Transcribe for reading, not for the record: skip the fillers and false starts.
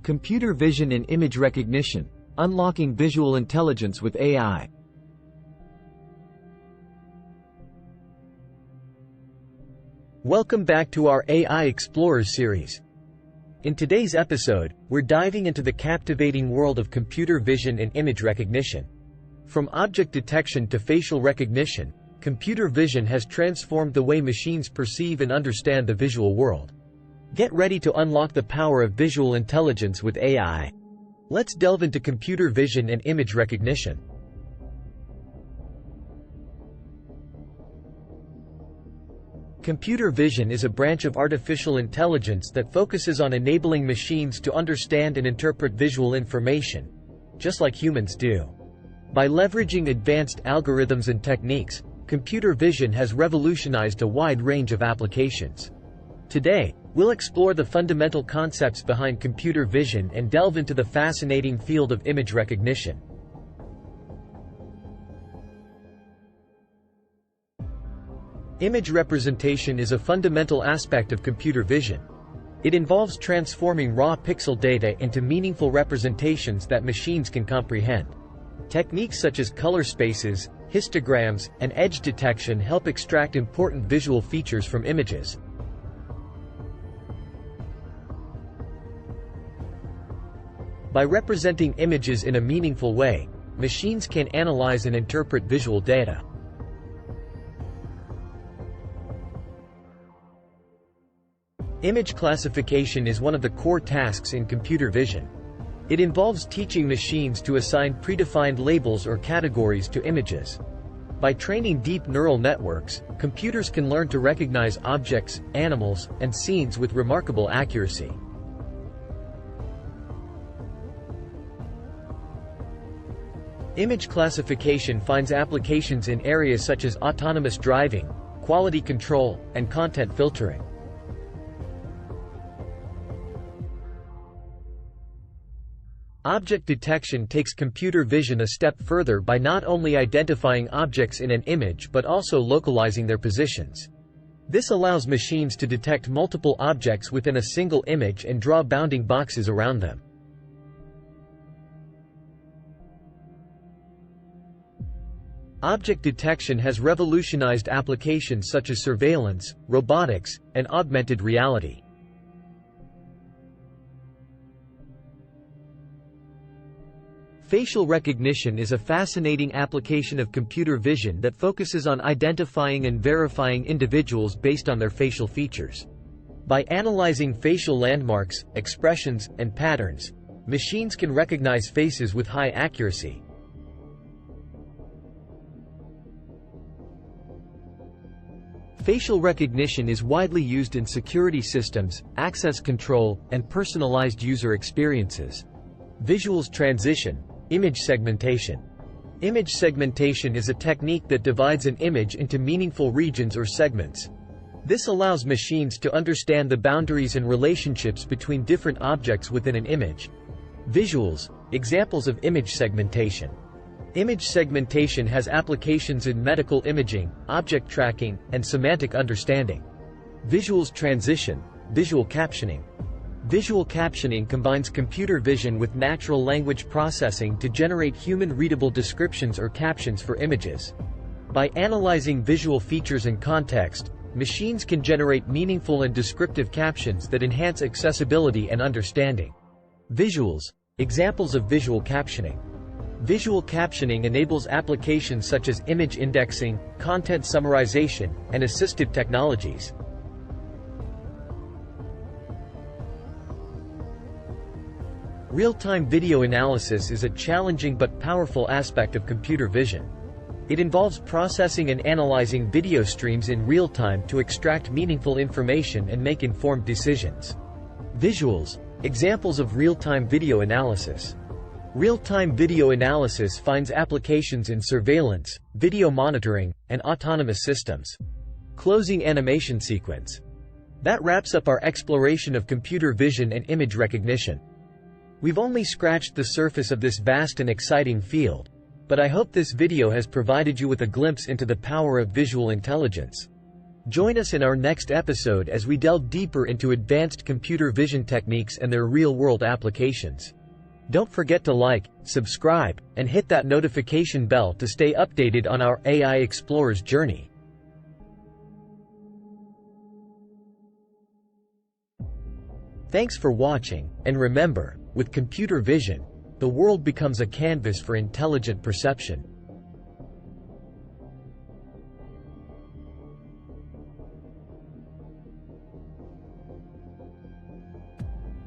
Computer vision and image recognition, unlocking visual intelligence with AI. Welcome back to our AI Explorers series. In today's episode, we're diving into the captivating world of computer vision and image recognition. From object detection to facial recognition, computer vision has transformed the way machines perceive and understand the visual world. Get ready to unlock the power of visual intelligence with AI. Let's delve into computer vision and image recognition. Computer vision is a branch of artificial intelligence that focuses on enabling machines to understand and interpret visual information, just like humans do. By leveraging advanced algorithms and techniques, computer vision has revolutionized a wide range of applications. Today, we'll explore the fundamental concepts behind computer vision and delve into the fascinating field of image recognition. Image representation is a fundamental aspect of computer vision. It involves transforming raw pixel data into meaningful representations that machines can comprehend. Techniques such as color spaces, histograms, and edge detection help extract important visual features from images. By representing images in a meaningful way, machines can analyze and interpret visual data. Image classification is one of the core tasks in computer vision. It involves teaching machines to assign predefined labels or categories to images. By training deep neural networks, computers can learn to recognize objects, animals, and scenes with remarkable accuracy. Image classification finds applications in areas such as autonomous driving, quality control, and content filtering. Object detection takes computer vision a step further by not only identifying objects in an image but also localizing their positions. This allows machines to detect multiple objects within a single image and draw bounding boxes around them. Object detection has revolutionized applications such as surveillance, robotics, and augmented reality. Facial recognition is a fascinating application of computer vision that focuses on identifying and verifying individuals based on their facial features. By analyzing facial landmarks, expressions, and patterns, machines can recognize faces with high accuracy. Facial recognition is widely used in security systems, access control, and personalized user experiences. Visuals transition, image segmentation. Image segmentation is a technique that divides an image into meaningful regions or segments. This allows machines to understand the boundaries and relationships between different objects within an image. Visuals, examples of image segmentation. Image segmentation has applications in medical imaging, object tracking, and semantic understanding. Visuals transition, visual captioning. Visual captioning combines computer vision with natural language processing to generate human-readable descriptions or captions for images. By analyzing visual features and context, machines can generate meaningful and descriptive captions that enhance accessibility and understanding. Visuals, examples of visual captioning. Visual captioning enables applications such as image indexing, content summarization, and assistive technologies. Real-time video analysis is a challenging but powerful aspect of computer vision. It involves processing and analyzing video streams in real time to extract meaningful information and make informed decisions. Visuals, examples of real-time video analysis. Real-time video analysis finds applications in surveillance, video monitoring, and autonomous systems. Closing animation sequence. That wraps up our exploration of computer vision and image recognition. We've only scratched the surface of this vast and exciting field, but I hope this video has provided you with a glimpse into the power of visual intelligence. Join us in our next episode as we delve deeper into advanced computer vision techniques and their real-world applications. Don't forget to like, subscribe, and hit that notification bell to stay updated on our AI Explorer's journey. Thanks for watching, and remember, with computer vision, the world becomes a canvas for intelligent perception.